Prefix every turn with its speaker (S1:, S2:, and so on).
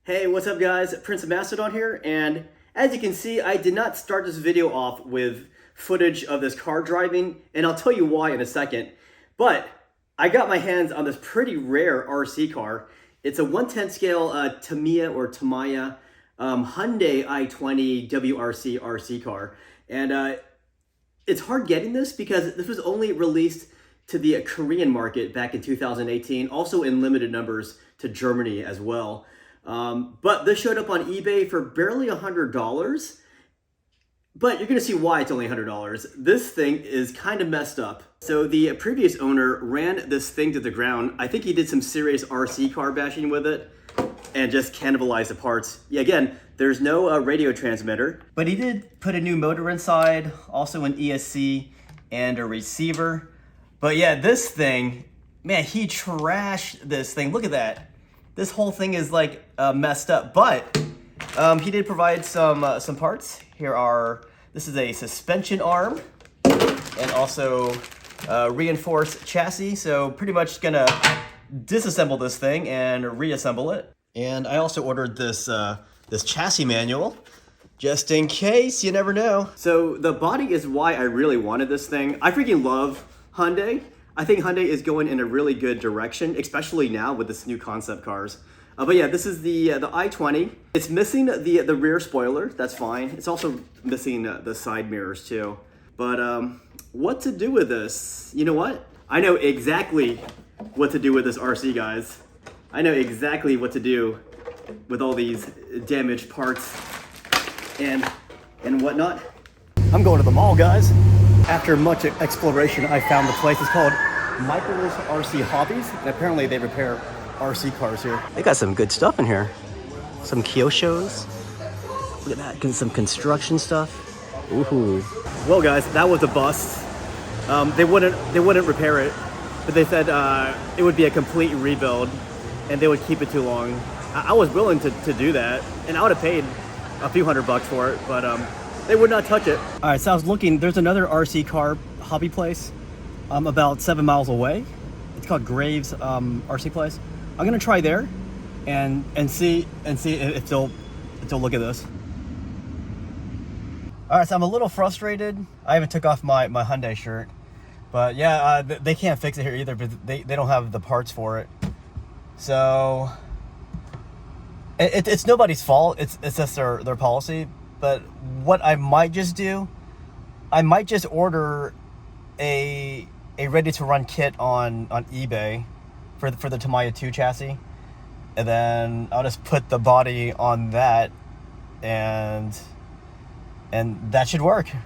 S1: Hey, what's up guys? Prince of Macedon here, and as you can see, I did not start this video off with footage of this car driving, and I'll tell you why in a second. But I got my hands on this pretty rare RC car. It's a 1/10 scale Tamiya Hyundai i20 WRC RC car. And it's hard getting this because this was only released to the Korean market back in 2018, also in limited numbers to Germany as well. But this showed up on eBay for barely $100, but you're gonna see why it's only $100. This thing is kind of messed up. So the previous owner ran this thing to the ground. I think he did some serious RC car bashing with it and just cannibalized the parts. Yeah, again, there's no radio transmitter, but he did put a new motor inside, also an ESC and a receiver. But yeah, this thing, man, he trashed this thing. Look at that. This whole thing is like messed up, but he did provide some parts. This is a suspension arm and also reinforced chassis. So pretty much gonna disassemble this thing and reassemble it. And I also ordered this this chassis manual, just in case, you never know. So the body is why I really wanted this thing. I freaking love Hyundai. I think Hyundai is going in a really good direction, especially now with this new concept cars. But yeah, this is the i20. It's missing the rear spoiler, that's fine. It's also missing the side mirrors too. But what to do with this? You know what? I know exactly what to do with this RC, guys. I know exactly what to do with all these damaged parts and whatnot. I'm going to the mall, guys. After much exploration, I found the place. It's called Michael's RC Hobbies, and apparently they repair RC cars here. They got some good stuff in here. Some Kyoshos. Look at that, some construction stuff. Ooh. Well, guys, that was a bust. They wouldn't repair it, but they said it would be a complete rebuild, and they would keep it too long. I was willing to do that, and I would have paid a few $100 for it, but they would not touch it. All right, so I was looking, there's another RC car hobby place about 7 miles away. It's called Graves RC place. I'm gonna try there and see if they'll look at this. All right, so I'm a little frustrated. I haven't took off my Hyundai shirt, but yeah, they can't fix it here either, but they don't have the parts for it. So it's nobody's fault. It's just their policy. But what I might just do, I might just order a ready-to-run kit on eBay for the Tamiya 2 chassis, and then I'll just put the body on that, and that should work.